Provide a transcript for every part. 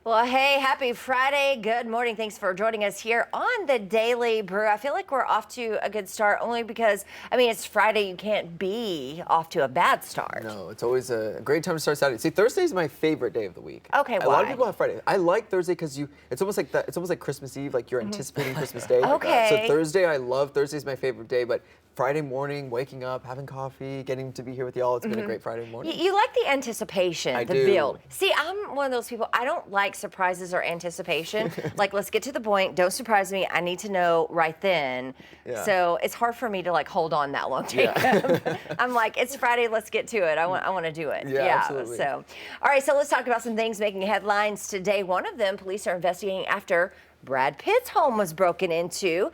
Well, hey, happy Friday. Good morning. Thanks for joining us here on the Daily Brew. I feel like we're off to a good start only because, it's Friday. You can't be off to a bad start. No, it's always a great time to start Saturday. See, Thursday is my favorite day of the week. Okay, A lot of people have Friday. I like Thursday because it's almost like that. It's almost like Christmas Eve, like you're anticipating Christmas Day. Okay. So Thursday, I love Thursday is my favorite day, but Friday morning, waking up, having coffee, getting to be here with y'all, it's been a great Friday morning. You like the anticipation, the do. build. See, I'm one of those people, I don't like surprises or anticipation. Like, let's get to the point. Don't surprise me. I need to know right then. Yeah. So it's hard for me to hold on that long, Jacob. Yeah. I'm like, it's Friday. Let's get to it. I want to do it. Yeah, absolutely. So, all right. So let's talk about some things making headlines today. One of them, police are investigating after Brad Pitt's home was broken into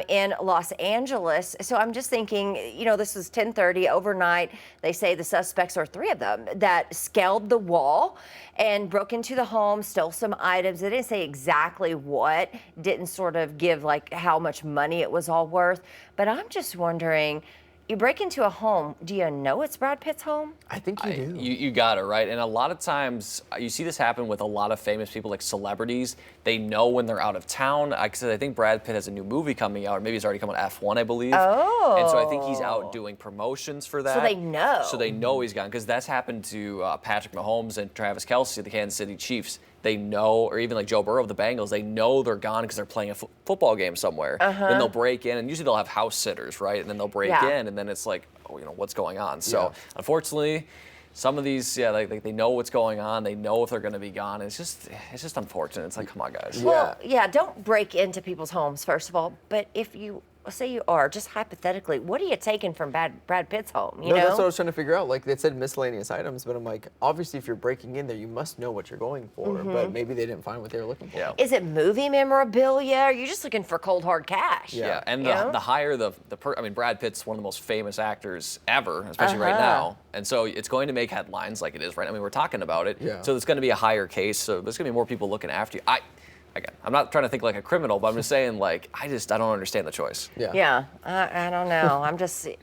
in Los Angeles. So I'm just thinking, this was 10:30 overnight. They say the suspects, or three of them, that scaled the wall and broke into the home, stole some items. They didn't say exactly what, didn't sort of give how much money it was all worth. But I'm just wondering, you break into a home, do you know it's Brad Pitt's home? I think you do. You got it, right? And a lot of times, you see this happen with a lot of famous people, like celebrities. They know when they're out of town. I think Brad Pitt has a new movie coming out, or maybe it's already coming out, F1, I believe. Oh. And so I think he's out doing promotions for that. So they know. So they know he's gone, because that's happened to Patrick Mahomes and Travis Kelce, the Kansas City Chiefs. They know, or even like Joe Burrow of the Bengals, they know they're gone because they're playing a football game somewhere. Then they'll break in, and usually they'll have house sitters, right? And then they'll break in, and then it's like, what's going on? So unfortunately, some of these, they know what's going on. They know if they're going to be gone. It's just unfortunate. It's like, come on, guys. Well, don't break into people's homes, first of all. But if you say you are, just hypothetically, what are you taking from Brad Pitt's home? You know? That's what I was trying to figure out. Like, they said miscellaneous items, but I'm like, obviously, if you're breaking in there, you must know what you're going for. But maybe they didn't find what they were looking for. Yeah. Is it movie memorabilia? Or are you just looking for cold hard cash? Yeah, and the higher Brad Pitt's one of the most famous actors ever, especially right now. And so it's going to make headlines like it is right now. We're talking about it. Yeah. So it's going to be a higher case. So there's going to be more people looking after you. Again, I'm not trying to think like a criminal, but I'm just saying, I don't understand the choice. Yeah, I don't know.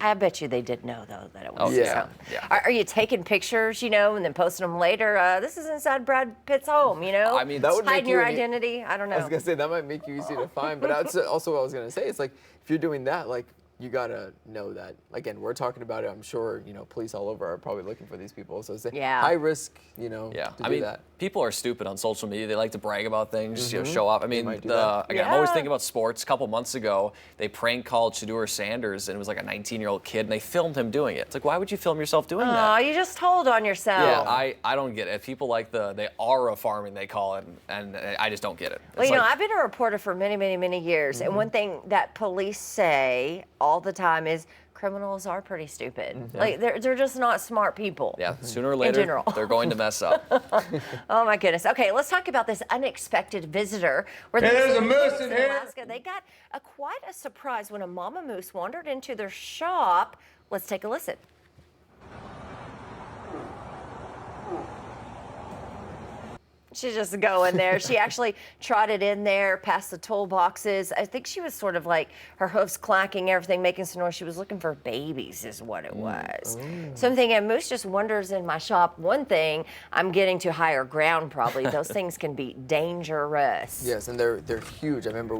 I bet you they did know, though, that it was his home. Yeah. Are you taking pictures, and then posting them later? This is inside Brad Pitt's home, that would hiding make your identity. I don't know. I was going to say, that might make you easy to find. But that's also what I was going to say. It's like, if you're doing that, you got to know that, again, we're talking about it. I'm sure, police all over are probably looking for these people. So it's high risk, to do that. People are stupid on social media. They like to brag about things, show off. I'm always thinking about sports. A couple months ago, they prank called Shedeur Sanders, and it was like a 19-year-old kid, and they filmed him doing it. It's like, why would you film yourself doing that? Oh, you just told on yourself. Yeah, I don't get it. People like the aura farming, they call it, and I just don't get it. Well, I've been a reporter for many, many, many years, and one thing that police say all the time is criminals are pretty stupid. They're just not smart people. Yeah, sooner or later, they're going to mess up. Oh my goodness. Okay, let's talk about this unexpected visitor. There's a moose in here. Alaska. They got quite a surprise when a mama moose wandered into their shop. Let's take a listen. She's just going there. She actually trotted in there past the toolboxes. I think she was sort of her hoofs clacking, everything, making some noise. She was looking for babies is what it was. So I'm thinking, Moose just wanders in my shop. One thing, I'm getting to higher ground probably. Those things can be dangerous. Yes, and they're huge. I remember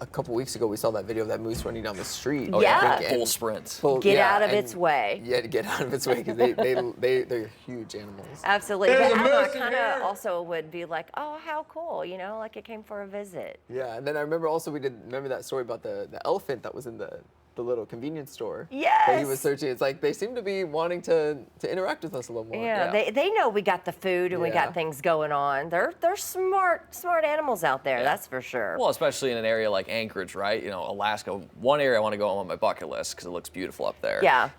a couple weeks ago, we saw that video of that moose running down the street. Oh, yeah. Full sprint. Get out of its way. Yeah, to get out of its way, because they're huge animals. Absolutely. There's But a I moose in kind here. of also would be like, oh, how cool, like it came for a visit. Yeah, and then I remember also remember that story about the elephant that was in the little convenience store. Yes. That he was searching. It's like they seem to be wanting to interact with us a little more. Yeah, they know we got the food and we got things going on. They're smart animals out there, that's for sure. Well, especially in an area like Anchorage, right? Alaska. One area I want to go on my bucket list because it looks beautiful up there. Yeah.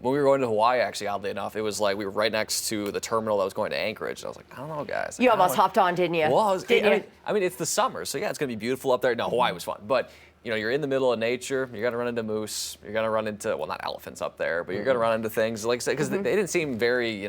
When we were going to Hawaii, actually, oddly enough, it was like we were right next to the terminal that was going to Anchorage. And I was like, I don't know, guys. You almost hopped on, didn't you? Well, Didn't you? I mean, it's the summer, so yeah, it's gonna be beautiful up there. No, Hawaii was fun, but you're in the middle of nature. You're gonna run into moose. You're gonna run into not elephants up there, but you're gonna run into things like I said, because they didn't seem very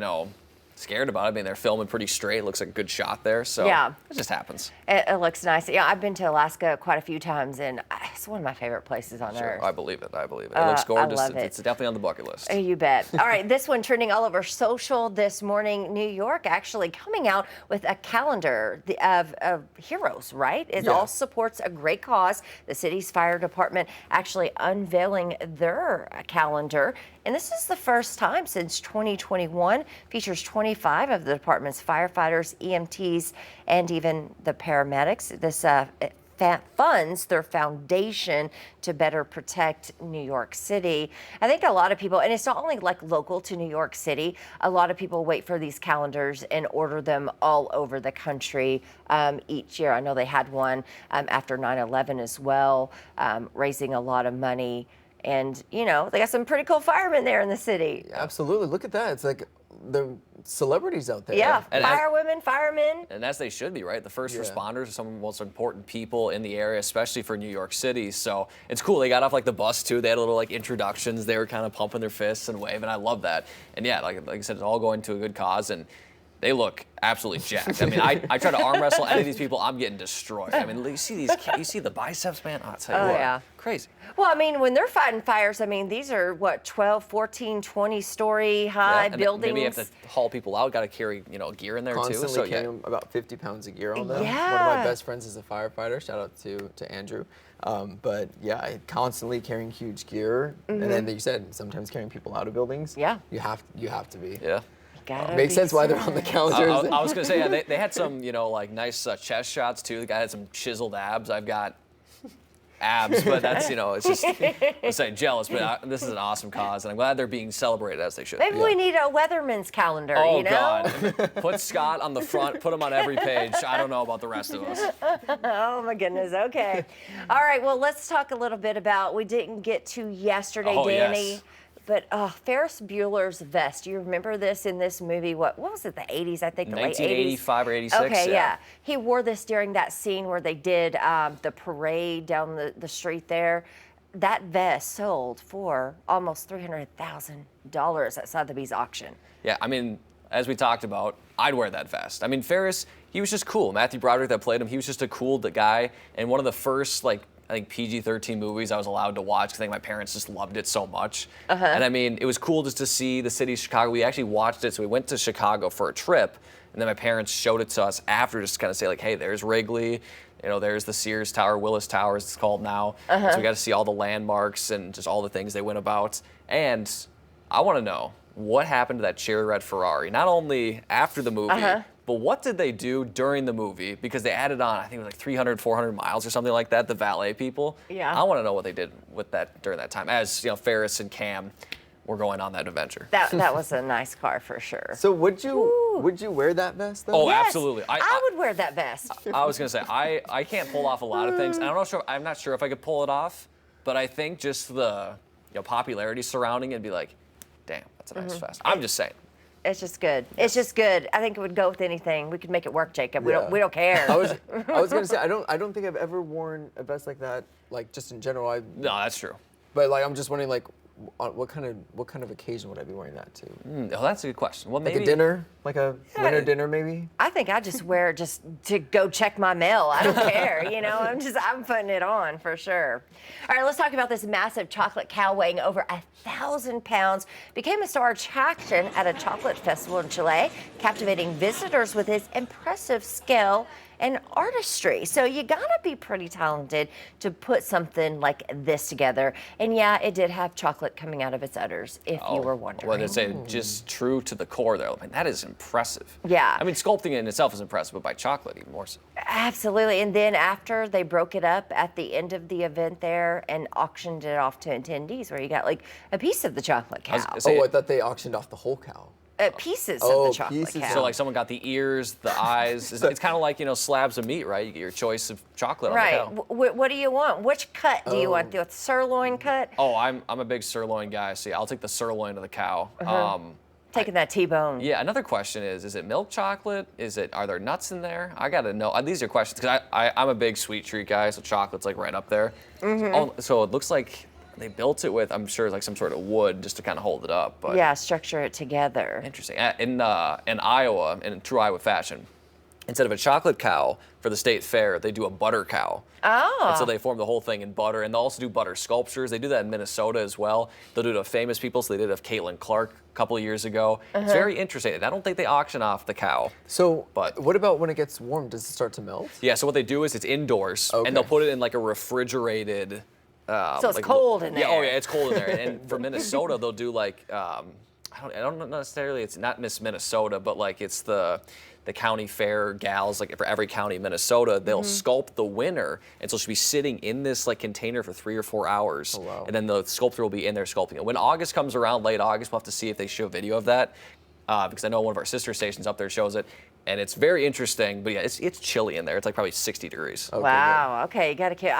scared about it. I mean, they're filming pretty straight. Looks like a good shot there. So yeah, it just happens. It looks nice. Yeah, I've been to Alaska quite a few times, and it's one of my favorite places on earth. I believe it. It looks gorgeous. I love it. It's definitely on the bucket list. You bet. All right, this one trending all over social this morning. New York actually coming out with a calendar of heroes, right? It all supports a great cause. The city's fire department actually unveiling their calendar. And this is the first time since 2021. Features 25 of the department's firefighters, EMTs, and even the paramedics. This funds their foundation to better protect New York City. I think a lot of people, and it's not only like local to New York City, a lot of people wait for these calendars and order them all over the country each year. I know they had one after 9/11 as well, raising a lot of money. And, you know, they got some pretty cool firemen there in the city. Absolutely. Look at that. It's like the celebrities out there. Yeah, firewomen, firemen. And as they should be, right? The first responders are some of the most important people in the area, especially for New York City. So it's cool. They got off like the bus too. They had a little like introductions. They were kind of pumping their fists and waving. I love that. And yeah, like I said, it's all going to a good cause. And they look absolutely jacked. I mean, I try to arm wrestle any of these people, I'm getting destroyed. I mean, you see the biceps, man? I'll tell you what, crazy. Well, I mean, when they're fighting fires, I mean, these are what, 12, 14, 20-story high buildings. Maybe you have to haul people out, got to carry, gear in there Constantly too. So carrying about 50 pounds of gear on them. Yeah. One of my best friends is a firefighter. Shout out to Andrew. But yeah, constantly carrying huge gear. And then you said sometimes carrying people out of buildings. Yeah. You have to be. Yeah. Makes sense why they're on the calendars. I was going to say, yeah, they had some, like nice chest shots too. The guy had some chiseled abs. I've got abs, but that's, it's just, I'm saying jealous, but this is an awesome cause, and I'm glad they're being celebrated as they should. Maybe we need a weatherman's calendar, God. Put Scott on the front, put him on every page. I don't know about the rest of us. Oh, my goodness. Okay. All right. Well, let's talk a little bit about, we didn't get to yesterday, Danny. Yes. But Ferris Bueller's vest. You remember this in this movie? What was it? The 80s, I think, the late 80s. 1985 or 86. Okay, yeah. He wore this during that scene where they did the parade down the street there. That vest sold for almost $300,000 at Sotheby's auction. Yeah, I mean, as we talked about, I'd wear that vest. I mean, Ferris, he was just cool. Matthew Broderick that played him, he was just a cool guy. And one of the first, I think PG-13 movies I was allowed to watch because I think my parents just loved it so much. And I mean, it was cool just to see the city of Chicago. We actually watched it, so we went to Chicago for a trip, and then my parents showed it to us after just to kind of say like, hey, there's Wrigley, there's the Sears Tower, Willis Tower as it's called now. So we got to see all the landmarks and just all the things they went about. And I want to know, what happened to that cherry red Ferrari? Not only after the movie, but what did they do during the movie? Because they added on, I think it was like 300, 400 miles or something like that, the valet people. Yeah. I want to know what they did with that during that time, as Ferris and Cam were going on that adventure. That was a nice car for sure. So would you wear that vest though? Oh, Yes, absolutely. I would wear that vest. I was gonna say I can't pull off a lot of things. I'm not sure if I could pull it off, but I think just the popularity surrounding it, be like, damn, that's a nice vest. I'm just saying. It's just good. It's just good. I think it would go with anything. We could make it work, Jacob. We don't care. I was gonna say I don't think I've ever worn a vest like that, like just in general. No, that's true. But I'm just wondering what kind of occasion would I be wearing that to? Oh, that's a good question. Well, Like maybe a dinner, like a winter dinner, maybe. I think I just wear it just to go check my mail. I don't care. I'm putting it on for sure. All right, let's talk about this massive chocolate cow weighing over 1,000 pounds. Became a star attraction at a chocolate festival in Chile, captivating visitors with his impressive scale and artistry. So you gotta be pretty talented to put something like this together. And yeah, it did have chocolate coming out of its udders, if you were wondering. Well, it's just true to the core there. I mean, that is impressive. Yeah. I mean, sculpting it in itself is impressive, but by chocolate even more so. Absolutely. And then after they broke it up at the end of the event there and auctioned it off to attendees, where you got like a piece of the chocolate cow. I thought they auctioned off the whole cow. Pieces of the chocolate cow. So like someone got the ears, the eyes. It's kind of like, slabs of meat, right? You get your choice of chocolate on the cow. What do you want? Which cut do you want? The sirloin cut? Oh, I'm a big sirloin guy. So yeah, I'll take the sirloin of the cow. Taking that T-bone. Yeah, another question is it milk chocolate? Are there nuts in there? I gotta know. These are questions, because I'm a big sweet treat guy, so chocolate's like right up there. So it looks like they built it with, I'm sure, like some sort of wood just to kind of hold it up. But yeah, structure it together. interesting. In Iowa, in true Iowa fashion, instead of a chocolate cow for the state fair, they do a butter cow. Oh. And so they form the whole thing in butter, and they'll also do butter sculptures. They do that in Minnesota as well. They'll do it of famous people, so they did it of Caitlin Clark a couple of years ago. It's very interesting. I don't think they auction off the cow. So, but what about when it gets warm? Does it start to melt? Yeah, so what they do is it's indoors, Okay. and they'll put it in like a refrigerated. So it's like, cold in there. Yeah, oh yeah, it's cold in there. And for Minnesota, they'll do like I don't know necessarily. It's not Miss Minnesota, but like it's the county fair gals. Like for every county in Minnesota, they'll sculpt the winner, and so she'll be sitting in this like container for 3 or 4 hours. Oh, wow. And then the sculptor will be in there sculpting it. When August comes around, late August, we'll have to see if they show video of that, because I know one of our sister stations up there shows it. And it's very interesting, but yeah, it's chilly in there. It's like probably 60 degrees. Okay, Wow. Okay, you got to keep.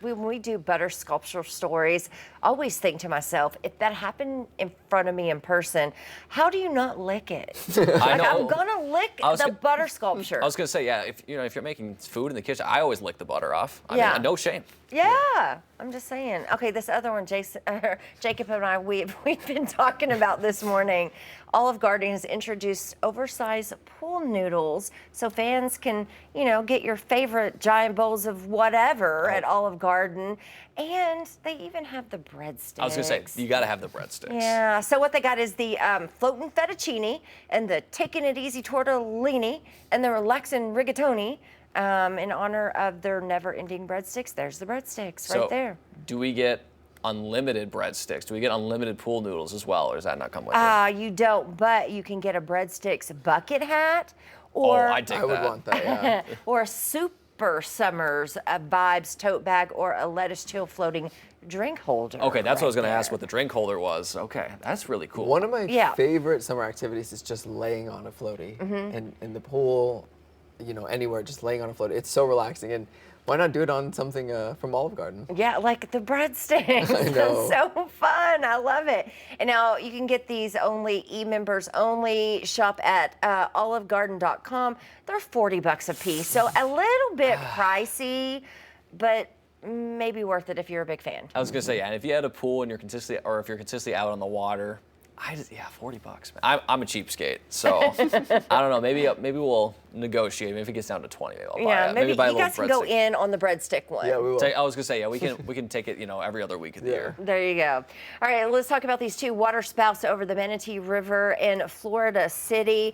When we do butter sculpture stories, I always think to myself, if that happened in front of me in person, how do you not lick it? I know. I'm gonna lick the butter sculpture. I was gonna say, yeah, if you're making food in the kitchen, I always lick the butter off. I Yeah. mean, no shame. Yeah, I'm just saying. Okay, this other one, Jacob and I, we've been talking about this morning. Olive Garden has introduced oversized pool noodles, so fans can, get your favorite giant bowls of whatever at Olive Garden, and they even have the breadsticks. I was gonna say, you gotta have the breadsticks. Yeah. So what they got is the floating fettuccine and the taking it easy tortellini and the relaxing rigatoni. In honor of their never-ending breadsticks. There's the breadsticks right there. Do we get unlimited breadsticks? Do we get unlimited pool noodles as well, or does that not come with it? You don't, but you can get a breadsticks bucket hat, or I'd take I would that. want that, yeah. or a Super Summers Vibes tote bag, or a Lettuce Chill floating drink holder. Okay, that's what I was gonna right ask there. what the drink holder was. Okay, that's really cool. One of my Yeah. favorite summer activities is just laying on a floaty. And in the pool, anywhere, just laying on a floaty. It's so relaxing. And why not do it on something from Olive Garden? Yeah, like the breadsticks. I know. That's so fun. I love it. And now you can get these only e-members only. Shop at olivegarden.com. They're $40 a piece, so a little bit pricey, but maybe worth it if you're a big fan. I was gonna say, yeah, and if you had a pool and you're consistently, or if you're consistently out on the water, $40, man. I'm a cheapskate, so I don't know. Maybe we'll negotiate. Maybe if it gets down to 20, maybe I'll buy Yeah, it. maybe buy a you little guys can go breadstick. in on the breadstick one. Yeah, we will. I was gonna say, yeah, we can take it, every other week of the year. There you go. All right, let's talk about these two water spouts over the Manatee River in Florida City.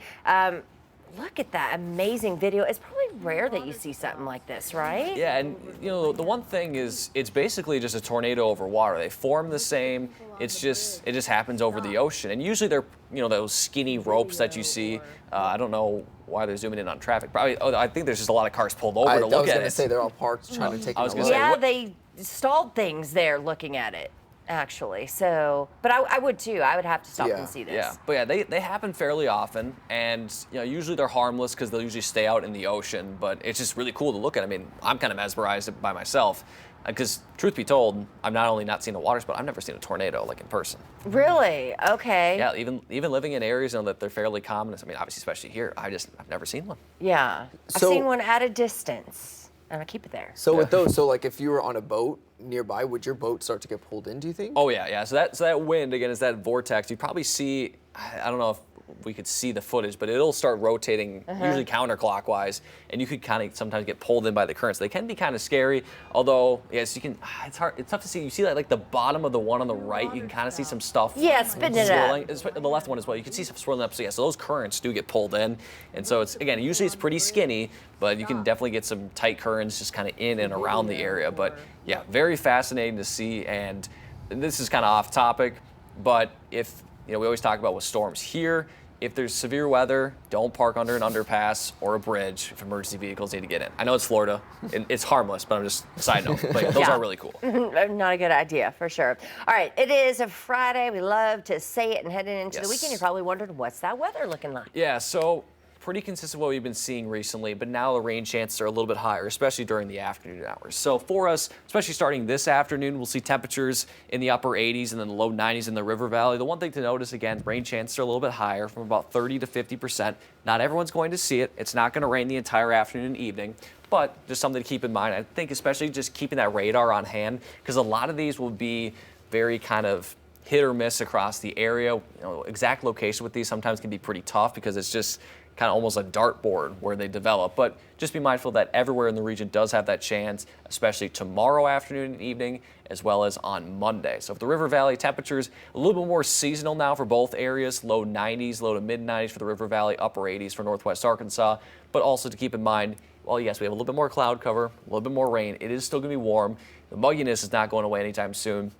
Look at that amazing video. It's probably rare that you see something like this, right? Yeah, and the one thing is, it's basically just a tornado over water. They form the same. It just happens over the ocean, and usually they're those skinny ropes that you see. I don't know why they're zooming in on traffic. Probably, I think there's just a lot of cars pulled over to look I was at gonna it. say they're all parked trying to take I was it gonna away. say, Yeah, what- they stalled things there looking at it, actually. So, but I would too. I would have to stop Yeah. and see this. Yeah, but yeah, they happen fairly often, and usually they're harmless because they'll usually stay out in the ocean. But it's just really cool to look at. I mean, I'm kind of mesmerized by myself, because truth be told, I've not only not seen a water spout, I've never seen a tornado like in person. Really? Okay. Yeah, even living in areas that they're fairly common. I mean, obviously, especially here, I've never seen one. Yeah. I've So- seen one at a distance, and I keep it there. So with those, like if you were on a boat nearby, would your boat start to get pulled in, do you think? Oh yeah. So that wind again is that vortex. You probably see. I don't know if we could see the footage, but it'll start rotating usually counterclockwise, and you could kind of sometimes get pulled in by the currents. They can be kind of scary, although yes, you can. It's hard. It's tough to see. You see that like the bottom of the one on the right, you can kind of see some stuff. Yeah, spitting it up. swirling. The left one as well. You can see some swirling up. So yeah, so those currents do get pulled in, and so it's usually it's pretty skinny, but you can definitely get some tight currents just kind of in and around the area. But yeah, very fascinating to see. And this is kind of off topic, but if we always talk about with storms here. If there's severe weather, don't park under an underpass or a bridge if emergency vehicles need to get in. I know it's Florida, and it's harmless, but I'm just side note. But yeah, those Yeah. are really cool. Not a good idea, for sure. All right, it is a Friday. We love to say it and heading into the Yes. weekend. You're probably wondering, what's that weather looking like? Yeah, so pretty consistent with what we've been seeing recently, but now the rain chances are a little bit higher, especially during the afternoon hours. So for us, especially starting this afternoon, we'll see temperatures in the upper 80s and then the low 90s in the River Valley. The one thing to notice, again, rain chances are a little bit higher, from about 30 to 50%. Not everyone's going to see it. It's not going to rain the entire afternoon and evening, but just something to keep in mind. I think especially just keeping that radar on hand, because a lot of these will be very kind of hit or miss across the area. You know, exact location with these sometimes can be pretty tough because it's just kind of almost a dartboard where they develop. But just be mindful that everywhere in the region does have that chance, especially tomorrow afternoon and evening, as well as on Monday. So for the River Valley, temperatures a little bit more seasonal now for both areas. Low 90s, low to mid 90s for the River Valley, upper 80s for Northwest Arkansas. But also to keep in mind, well, yes, we have a little bit more cloud cover, a little bit more rain. It is still going to be warm. The mugginess is not going away anytime soon.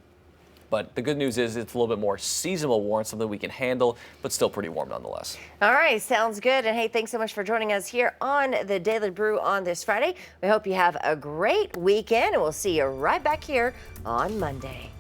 But the good news is it's a little bit more seasonal warm, something we can handle, but still pretty warm nonetheless. All right, sounds good. And hey, thanks so much for joining us here on the Daily Brew on this Friday. We hope you have a great weekend, and we'll see you right back here on Monday.